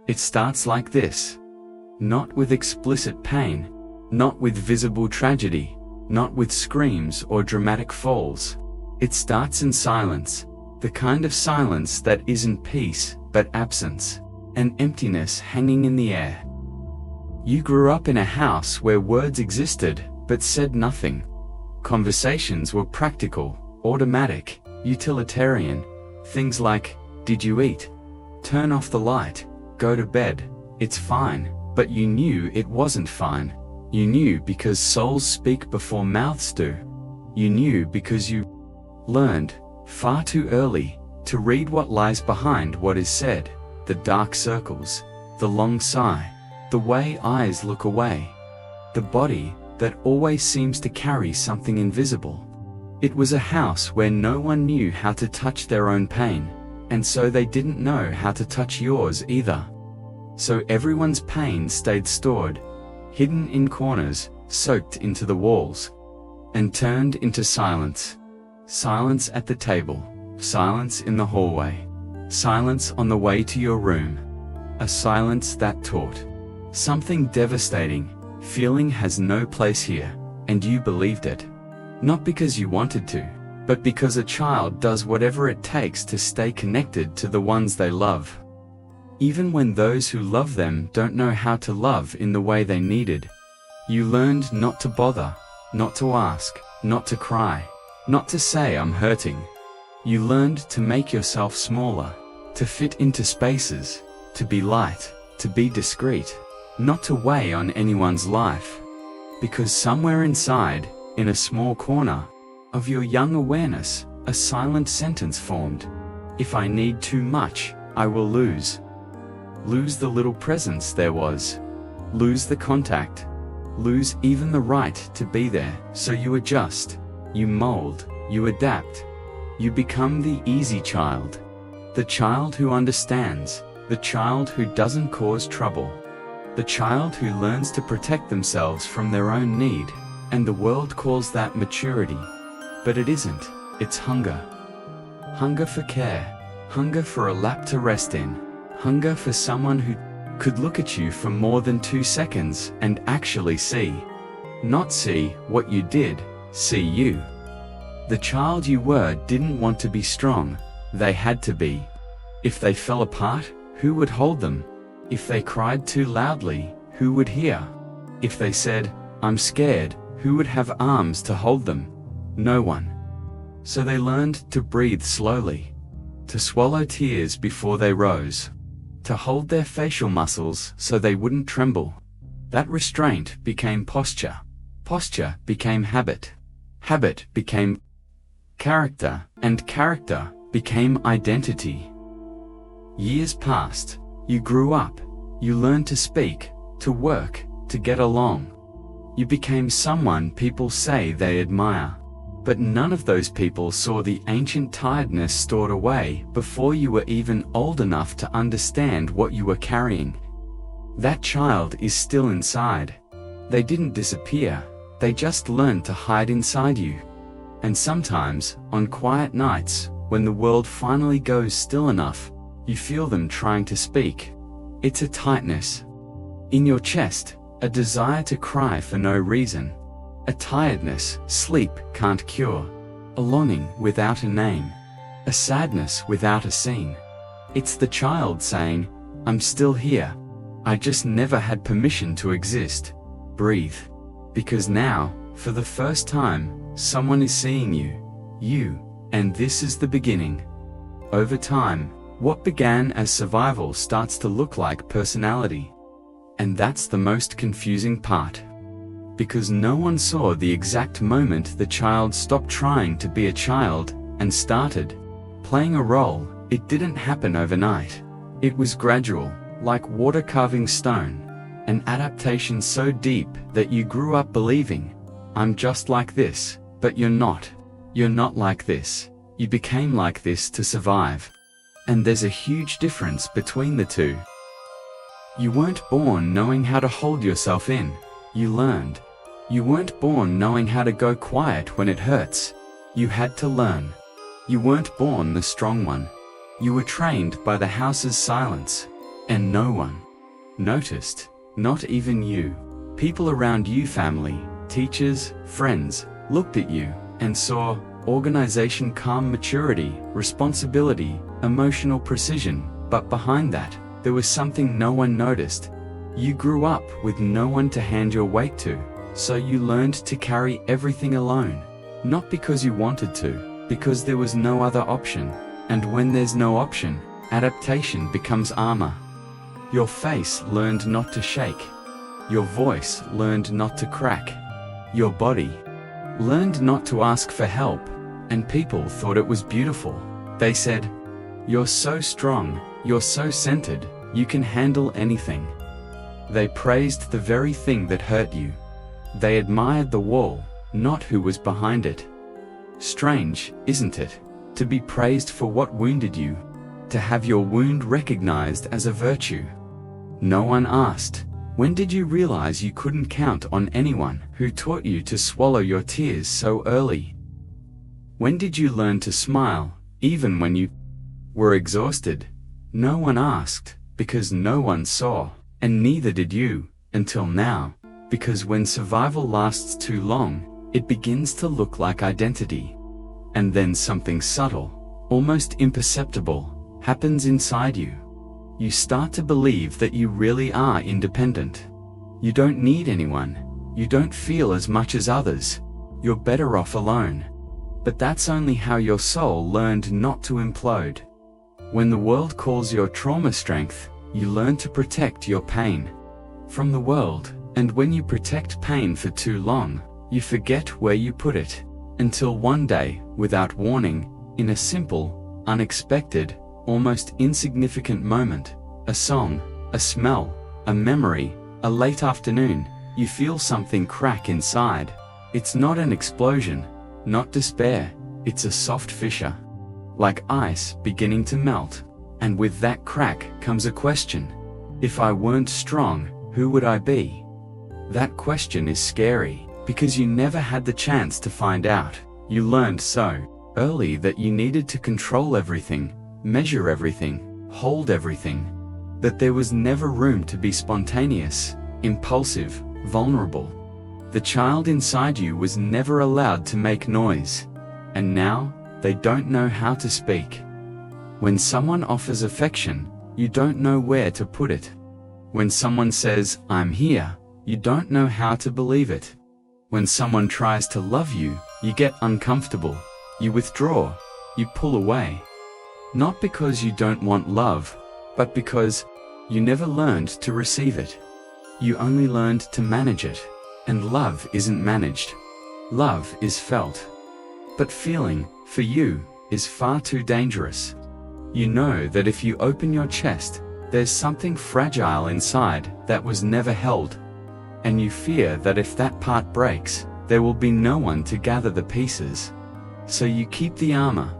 It starts like this. Not with explicit pain, not with visible tragedy, not with screams or dramatic falls. It starts in silence, the kind of silence that isn't peace, but absence, an emptiness hanging in the air. You grew up in a house where words existed, but said nothing. Conversations were practical, automatic, utilitarian. Things like, did you eat? Turn off the light, go to bed, it's fine, but you knew it wasn't fine. You knew because souls speak before mouths do. You knew because you learned, far too early, to read what lies behind what is said, the dark circles, the long sigh, the way eyes look away, the body that always seems to carry something invisible. It was a house where no one knew how to touch their own pain, and so they didn't know how to touch yours either. So everyone's pain stayed stored, hidden in corners, soaked into the walls, and turned into silence. Silence at the table, silence in the hallway, silence on the way to your room. A silence that taught something devastating. Feeling has no place here, and you believed it. Not because you wanted to, but because a child does whatever it takes to stay connected to the ones they love. Even when those who love them don't know how to love in the way they needed. You learned not to bother, not to ask, not to cry, not to say I'm hurting. You learned to make yourself smaller, to fit into spaces, to be light, to be discreet, not to weigh on anyone's life. Because somewhere inside, in a small corner of your young awareness, a silent sentence formed. If I need too much, I will lose. Lose the little presence there was. Lose the contact. Lose even the right to be there. So you adjust, you mold, you adapt. You become the easy child. The child who understands, the child who doesn't cause trouble. The child who learns to protect themselves from their own need. And the world calls that maturity. But it isn't, it's hunger. Hunger for care, hunger for a lap to rest in, hunger for someone who could look at you for more than 2 seconds and actually see. Not see what you did, see you. The child you were didn't want to be strong, they had to be. If they fell apart, who would hold them? If they cried too loudly, who would hear? If they said, I'm scared, who would have arms to hold them? No one. So they learned to breathe slowly, to swallow tears before they rose, to hold their facial muscles so they wouldn't tremble. That restraint became posture. Posture became habit. Habit became character, and character became identity. Years passed. You grew up. You learned to speak, to work, to get along. You became someone people say they admire. But none of those people saw the ancient tiredness stored away before you were even old enough to understand what you were carrying. That child is still inside. They didn't disappear, they just learned to hide inside you. And sometimes, on quiet nights, when the world finally goes still enough, you feel them trying to speak. It's a tightness in your chest, a desire to cry for no reason. A tiredness sleep can't cure, a longing without a name, a sadness without a scene. It's the child saying, I'm still here, I just never had permission to exist. Breathe. Because now, for the first time, someone is seeing you, and this is the beginning. Over time, what began as survival starts to look like personality. And that's the most confusing part. Because no one saw the exact moment the child stopped trying to be a child and started playing a role. It didn't happen overnight. It was gradual, like water carving stone, an adaptation so deep that you grew up believing, I'm just like this, but you're not. You're not like this. You became like this to survive. And there's a huge difference between the two. You weren't born knowing how to hold yourself in. You learned. You weren't born knowing how to go quiet when it hurts. You had to learn. You weren't born the strong one. You were trained by the house's silence. And no one noticed, not even you. People around you, family, teachers, friends, looked at you and saw organization, calm maturity, responsibility, emotional precision, but behind that, there was something no one noticed. You grew up with no one to hand your weight to, so you learned to carry everything alone. Not because you wanted to, because there was no other option. And when there's no option, adaptation becomes armor. Your face learned not to shake. Your voice learned not to crack. Your body learned not to ask for help, and people thought it was beautiful. They said, "You're so strong, you're so centered, you can handle anything." They praised the very thing that hurt you. They admired the wall, not who was behind it. Strange, isn't it, to be praised for what wounded you, to have your wound recognized as a virtue? No one asked, when did you realize you couldn't count on anyone who taught you to swallow your tears so early? When did you learn to smile, even when you were exhausted? No one asked, because no one saw, and neither did you, until now, because when survival lasts too long, it begins to look like identity. And then something subtle, almost imperceptible, happens inside you. You start to believe that you really are independent. You don't need anyone. You don't feel as much as others. You're better off alone. But that's only how your soul learned not to implode. When the world calls your trauma strength, you learn to protect your pain from the world. And when you protect pain for too long, you forget where you put it. Until one day, without warning, in a simple, unexpected, almost insignificant moment, a song, a smell, a memory, a late afternoon, you feel something crack inside. It's not an explosion, not despair, it's a soft fissure. Like ice beginning to melt. And with that crack comes a question. If I weren't strong, who would I be? That question is scary, because you never had the chance to find out. You learned so early that you needed to control everything, measure everything, hold everything. That there was never room to be spontaneous, impulsive, vulnerable. The child inside you was never allowed to make noise. And now, they don't know how to speak. When someone offers affection, you don't know where to put it. When someone says, "I'm here," you don't know how to believe it. When someone tries to love you, you get uncomfortable. You withdraw. You pull away. Not because you don't want love, but because you never learned to receive it. You only learned to manage it. And love isn't managed. Love is felt. But feeling, for you, is far too dangerous. You know that if you open your chest, there's something fragile inside that was never held. And you fear that if that part breaks, there will be no one to gather the pieces. So you keep the armor.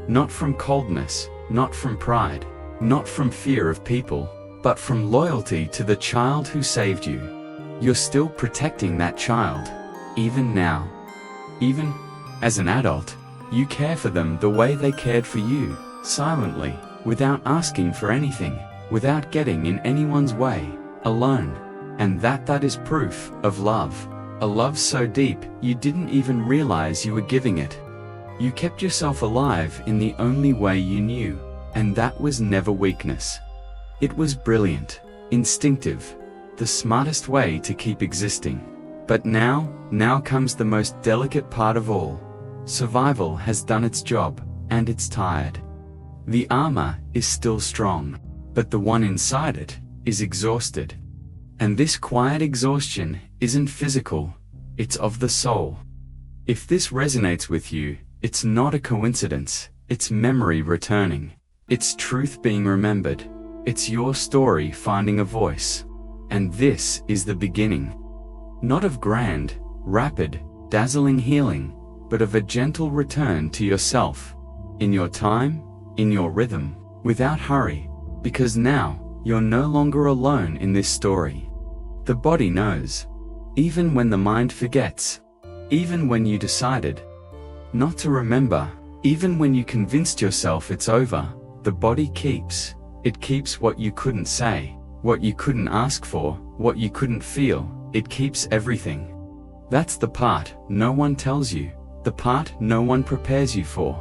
Not from coldness, not from pride, not from fear of people, but from loyalty to the child who saved you. You're still protecting that child, even now. Even as an adult, you care for them the way they cared for you, silently, without asking for anything, without getting in anyone's way, alone. And that is proof of love. A love so deep, you didn't even realize you were giving it. You kept yourself alive in the only way you knew, and that was never weakness. It was brilliant, instinctive, the smartest way to keep existing. But now comes the most delicate part of all. Survival has done its job, and it's tired. The armor is still strong, but the one inside it is exhausted. And this quiet exhaustion isn't physical, it's of the soul. If this resonates with you, it's not a coincidence, it's memory returning. It's truth being remembered. It's your story finding a voice. And this is the beginning. Not of grand, rapid, dazzling healing, but of a gentle return to yourself. In your time, in your rhythm, without hurry. Because now, you're no longer alone in this story. The body knows. Even when the mind forgets. Even when you decided not to remember. Even when you convinced yourself it's over, the body keeps. It keeps what you couldn't say, what you couldn't ask for, what you couldn't feel. It keeps everything. That's the part no one tells you, the part no one prepares you for,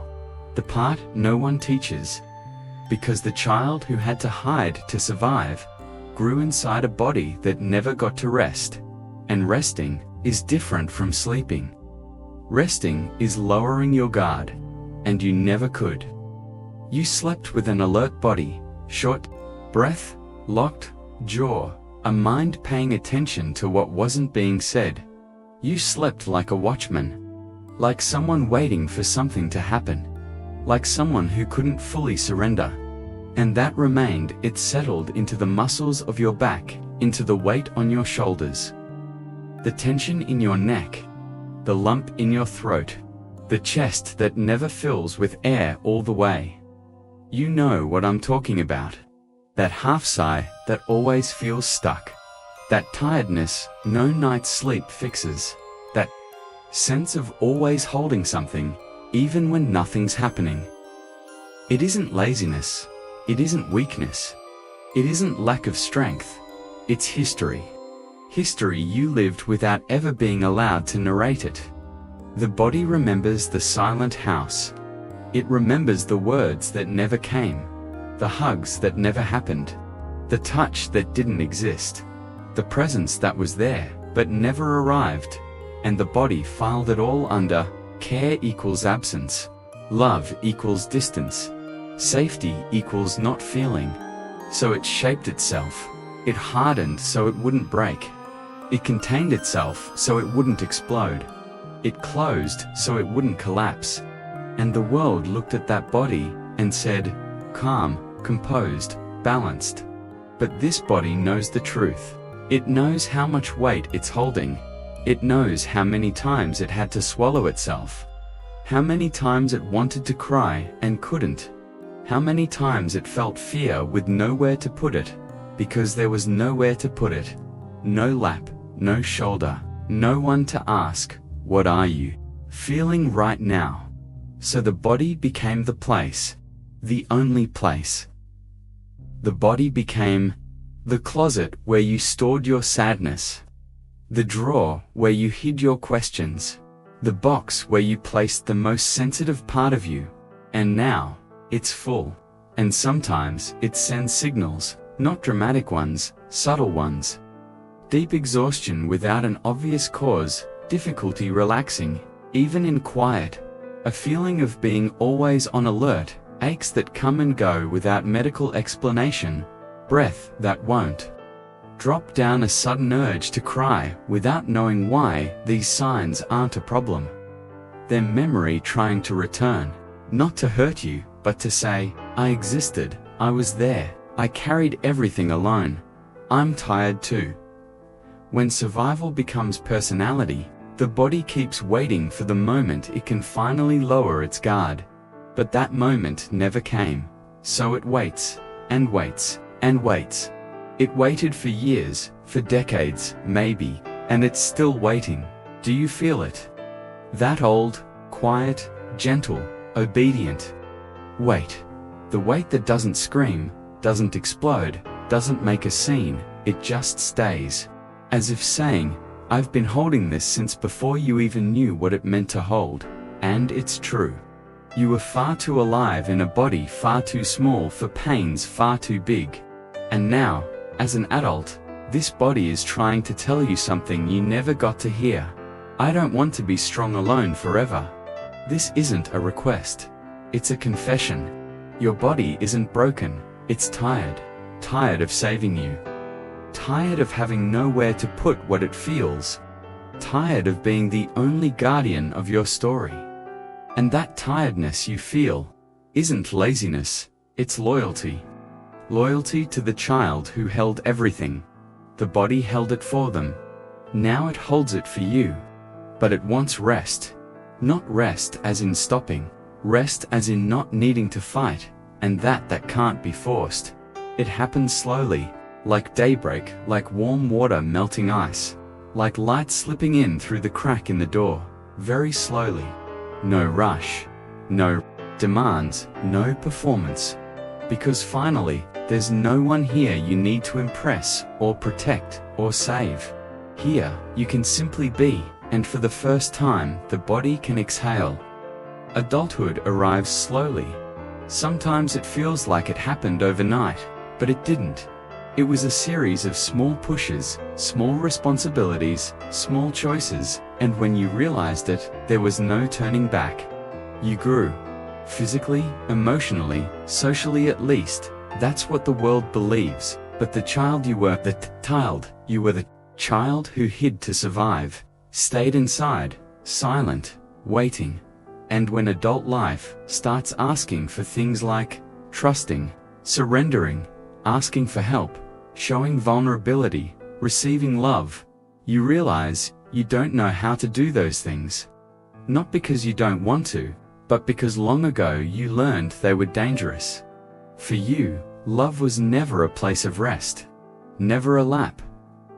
the part no one teaches. Because the child who had to hide to survive grew inside a body that never got to rest. And resting is different from sleeping. Resting is lowering your guard, and you never could. You slept with an alert body, short breath, locked jaw, a mind paying attention to what wasn't being said. You slept like a watchman, like someone waiting for something to happen, like someone who couldn't fully surrender. And that remained. It settled into the muscles of your back, into the weight on your shoulders, the tension in your neck, the lump in your throat, the chest that never fills with air all the way. You know what I'm talking about. That half sigh that always feels stuck. That tiredness no night's sleep fixes. That sense of always holding something, even when nothing's happening. It isn't laziness. It isn't weakness. It isn't lack of strength. It's history. History you lived without ever being allowed to narrate it. The body remembers the silent house. It remembers the words that never came, the hugs that never happened, the touch that didn't exist, the presence that was there but never arrived, and the body filed it all under care equals absence, love equals distance, safety equals not feeling. So it shaped itself. It hardened so it wouldn't break. It contained itself so it wouldn't explode. It closed so it wouldn't collapse. And the world looked at that body and said, calm, composed, balanced. But this body knows the truth. It knows how much weight it's holding. It knows how many times it had to swallow itself. How many times it wanted to cry and couldn't. How many times it felt fear with nowhere to put it, because there was nowhere to put it. No lap, no shoulder, no one to ask, what are you feeling right now? So the body became the place, the only place. The body became the closet where you stored your sadness, the drawer where you hid your questions, the box where you placed the most sensitive part of you. And now, it's full. And sometimes it sends signals, not dramatic ones, subtle ones. Deep exhaustion without an obvious cause, difficulty relaxing, even in quiet. A feeling of being always on alert, aches that come and go without medical explanation, breath that won't drop down, a sudden urge to cry without knowing why. These signs aren't a problem. They're memory trying to return, not to hurt you, but to say, I existed, I was there, I carried everything alone. I'm tired too. When survival becomes personality, the body keeps waiting for the moment it can finally lower its guard. But that moment never came. So it waits, and waits, and waits. It waited for years, for decades, maybe, and it's still waiting. Do you feel it? That old, quiet, gentle, obedient wait. The wait that doesn't scream, doesn't explode, doesn't make a scene, it just stays. As if saying, I've been holding this since before you even knew what it meant to hold. And it's true. You were far too alive in a body far too small for pains far too big. And now, as an adult, this body is trying to tell you something you never got to hear. I don't want to be strong alone forever. This isn't a request. It's a confession. Your body isn't broken, it's tired. Tired of saving you. Tired of having nowhere to put what it feels. Tired of being the only guardian of your story. And that tiredness you feel isn't laziness, it's loyalty. Loyalty to the child who held everything. The body held it for them. Now it holds it for you. But it wants rest. Not rest as in stopping. Rest as in not needing to fight, and that can't be forced. It happens slowly, like daybreak, like warm water melting ice, like light slipping in through the crack in the door, very slowly. No rush, no demands, no performance. Because finally, There's no one here you need to impress, or protect, or save. Here, you can simply be, and for the first time, the body can exhale. Adulthood arrives slowly. Sometimes it feels like it happened overnight, but it didn't. It was a series of small pushes, small responsibilities, small choices, and when you realized it, there was no turning back. You grew. Physically, emotionally, socially at least. That's what the world believes, but the child you were, you were the child who hid to survive, stayed inside, silent, waiting. And when adult life starts asking for things like trusting, surrendering, asking for help, showing vulnerability, receiving love, you realize you don't know how to do those things. Not because you don't want to, but because long ago you learned they were dangerous. For you, love was never a place of rest, never a lap,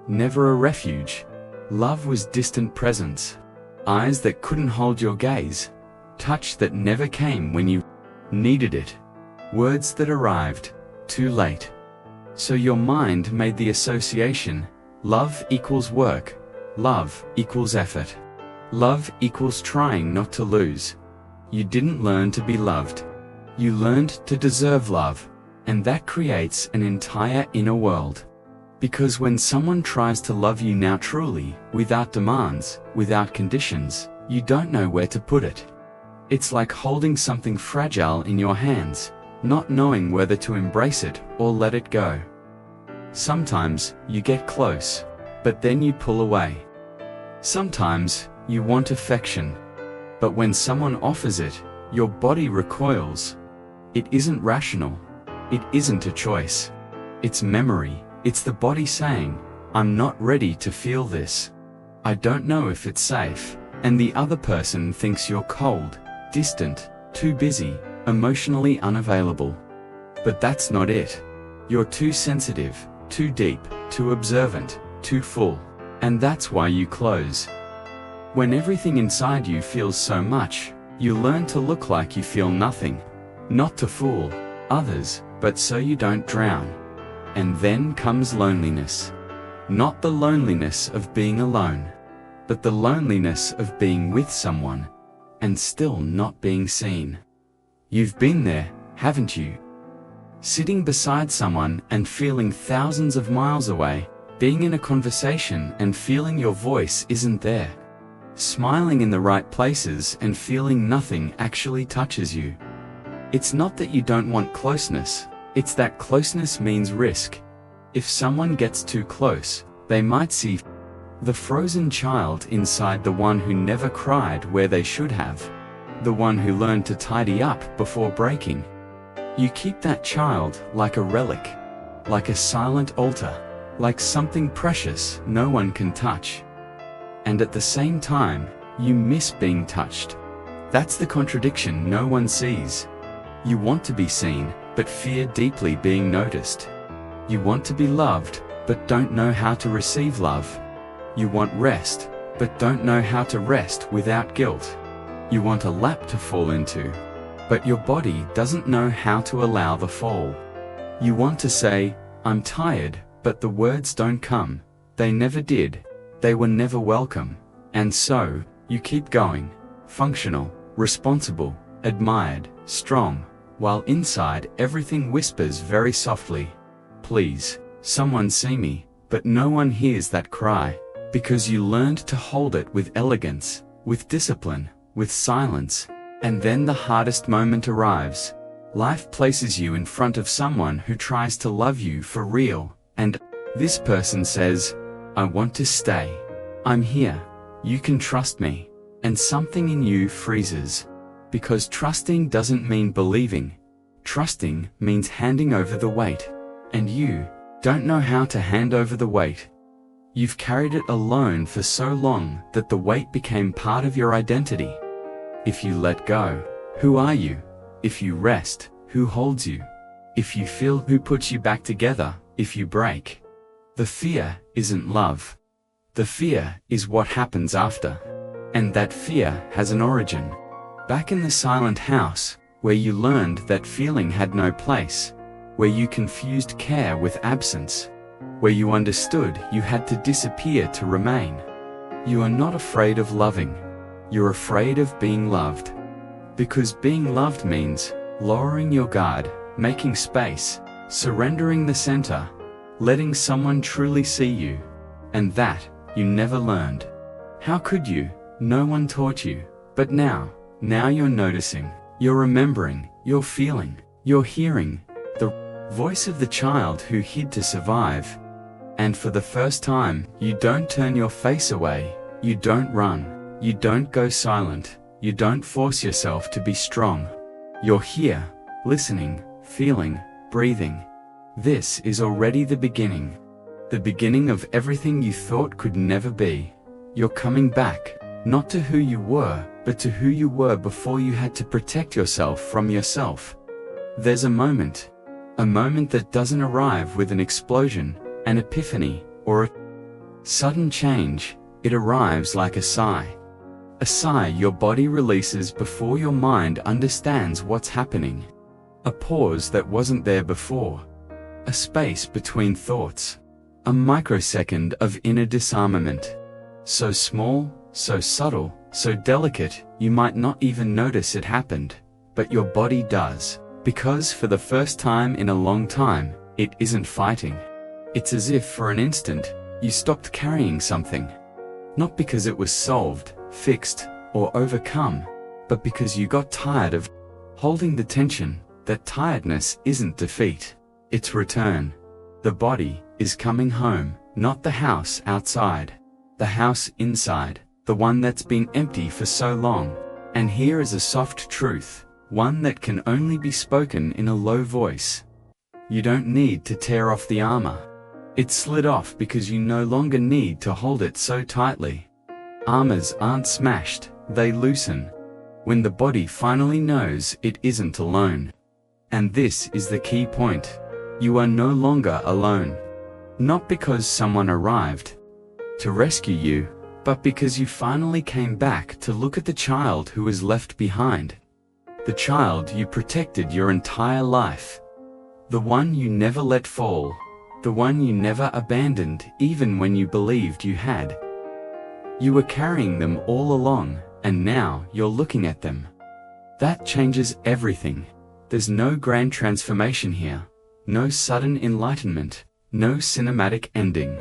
never a refuge. Love was distant presence, eyes that couldn't hold your gaze, touch that never came when you needed it, words that arrived too late. So your mind made the association, love equals work, love equals effort, love equals trying not to lose. You didn't learn to be loved. You learned to deserve love, and that creates an entire inner world. Because when someone tries to love you now truly, without demands, without conditions, you don't know where to put it. It's like holding something fragile in your hands, not knowing whether to embrace it or let it go. Sometimes you get close, but then you pull away. Sometimes you want affection, but when someone offers it, your body recoils. It isn't rational. It isn't a choice. It's memory. It's the body saying, I'm not ready to feel this. I don't know if it's safe. And the other person thinks you're cold, distant, too busy, emotionally unavailable. But that's not it. You're too sensitive, too deep, too observant, too full. And that's why you close. When everything inside you feels so much, you learn to look like you feel nothing. Not to fool others, but so you don't drown. And then comes loneliness. Not the loneliness of being alone, but the loneliness of being with someone, and still not being seen. You've been there, haven't you? Sitting beside someone and feeling thousands of miles away, being in a conversation and feeling your voice isn't there. Smiling in the right places and feeling nothing actually touches you. It's not that you don't want closeness, it's that closeness means risk. If someone gets too close, they might see the frozen child inside the one who never cried where they should have. The one who learned to tidy up before breaking. You keep that child like a relic, like a silent altar, like something precious no one can touch. And at the same time, you miss being touched. That's the contradiction no one sees. You want to be seen, but fear deeply being noticed. You want to be loved, but don't know how to receive love. You want rest, but don't know how to rest without guilt. You want a lap to fall into, but your body doesn't know how to allow the fall. You want to say, I'm tired, but the words don't come. They never did. They were never welcome. And so, you keep going, functional, responsible, admired, strong, while inside everything whispers very softly, please, someone see me, but no one hears that cry, because you learned to hold it with elegance, with discipline, with silence, and then the hardest moment arrives. Life places you in front of someone who tries to love you for real, and this person says, I want to stay. I'm here. You can trust me. And something in you freezes. Because trusting doesn't mean believing. Trusting means handing over the weight. And you don't know how to hand over the weight. You've carried it alone for so long that the weight became part of your identity. If you let go, who are you? If you rest, who holds you? If you feel, who puts you back together? If you break, the fear isn't love. The fear is what happens after. And that fear has an origin. Back in the silent house, where you learned that feeling had no place. where you confused care with absence, where you understood you had to disappear to remain. You are not afraid of loving. You're afraid of being loved. Because being loved means lowering your guard, making space, surrendering the center, letting someone truly see you. And that, you never learned. How could you? No one taught you. But now you're noticing, you're remembering, you're feeling, you're hearing the voice of the child who hid to survive. And for the first time, you don't turn your face away, you don't run, you don't go silent, you don't force yourself to be strong. You're here, listening, feeling, breathing. This is already the beginning of everything you thought could never be. You're coming back, not to who you were, but to who you were before you had to protect yourself from yourself. There's a moment that doesn't arrive with an explosion, an epiphany, or a sudden change. It arrives like a sigh your body releases before your mind understands what's happening. A pause that wasn't there before. A space between thoughts. A microsecond of inner disarmament. So small, so subtle, so delicate, you might not even notice it happened, but your body does. Because for the first time in a long time, it isn't fighting. It's as if for an instant, you stopped carrying something. Not because it was solved, fixed, or overcome, but because you got tired of holding the tension. That tiredness isn't defeat, it's return. The body is coming home, not the house outside. The house inside, the one that's been empty for so long. And here is a soft truth, one that can only be spoken in a low voice. You don't need to tear off the armor. It slid off because you no longer need to hold it so tightly. Armors aren't smashed, they loosen. When the body finally knows it isn't alone. And this is the key point. You are no longer alone. Not because someone arrived to rescue you, but because you finally came back to look at the child who was left behind. The child you protected your entire life. The one you never let fall. The one you never abandoned even when you believed you had. You were carrying them all along, and now you're looking at them. That changes everything. There's no grand transformation here. No sudden enlightenment. No cinematic ending.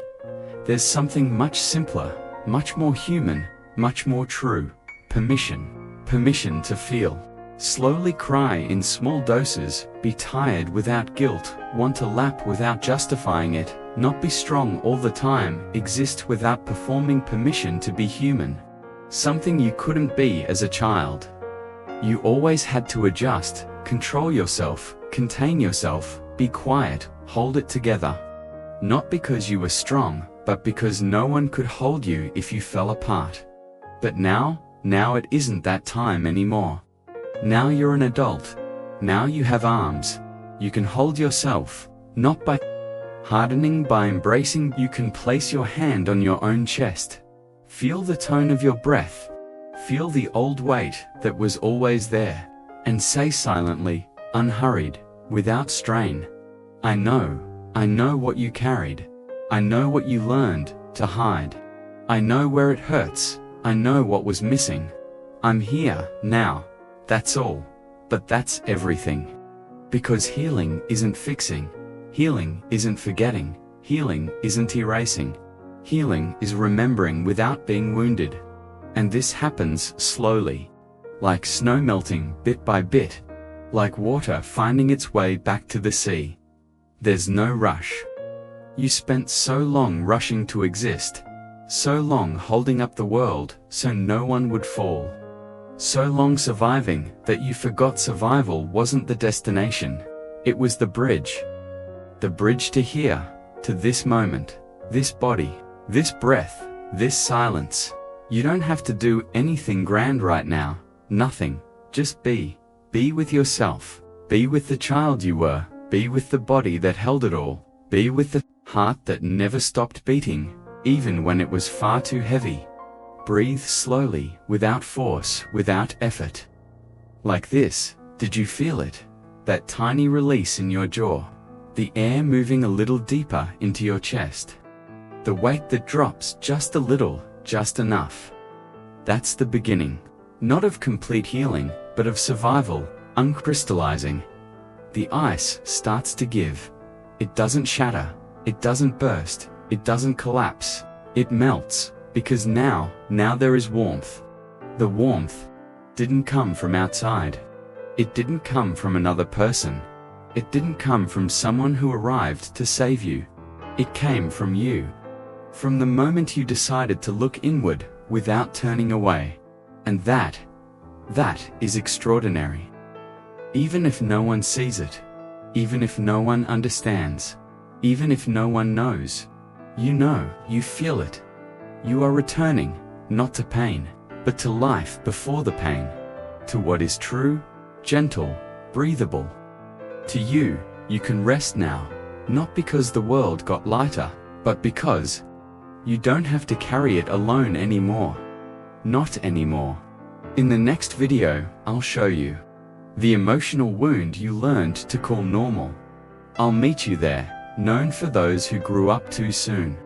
There's something much simpler, much more human, much more true. Permission. Permission to feel. Slowly cry in small doses, be tired without guilt, want to lap without justifying it, not be strong all the time, exist without performing. Permission to be human. Something you couldn't be as a child. You always had to adjust, control yourself, contain yourself, be quiet, hold it together. Not because you were strong, but because no one could hold you if you fell apart. But now it isn't that time anymore. Now you're an adult. Now you have arms. You can hold yourself, not by hardening, by embracing. You can place your hand on your own chest. Feel the tone of your breath. Feel the old weight that was always there. And say silently, unhurried, without strain, I know what you carried. I know what you learned to hide. I know where it hurts. I know what was missing. I'm here, now. That's all. But that's everything. Because healing isn't fixing. Healing isn't forgetting. Healing isn't erasing. Healing is remembering without being wounded. And this happens slowly. Like snow melting bit by bit. Like water finding its way back to the sea. There's no rush. You spent so long rushing to exist. So long holding up the world so no one would fall. So long surviving that you forgot survival wasn't the destination. It was the bridge. The bridge to here, to this moment, this body, this breath, this silence. You don't have to do anything grand right now. Nothing. Just be. Be with yourself. Be with the child you were. Be with the body that held it all. Be with the heart that never stopped beating, even when it was far too heavy. Breathe slowly, without force, without effort. Like this. Did you feel it? That tiny release in your jaw. The air moving a little deeper into your chest. The weight that drops just a little, just enough. That's the beginning. Not of complete healing, but of survival, uncrystallizing. The ice starts to give. It doesn't shatter, it doesn't burst, it doesn't collapse. It melts, because now there is warmth. The warmth didn't come from outside. It didn't come from another person. It didn't come from someone who arrived to save you. It came from you. From the moment you decided to look inward without turning away. And that is extraordinary. Even if no one sees it, even if no one understands, even if no one knows, you know, you feel it. You are returning, not to pain, but to life before the pain, to what is true, gentle, breathable. To you, you can rest now, not because the world got lighter, but because you don't have to carry it alone anymore. Not anymore. In the next video, I'll show you the emotional wound you learned to call normal. I'll meet you there, known for those who grew up too soon.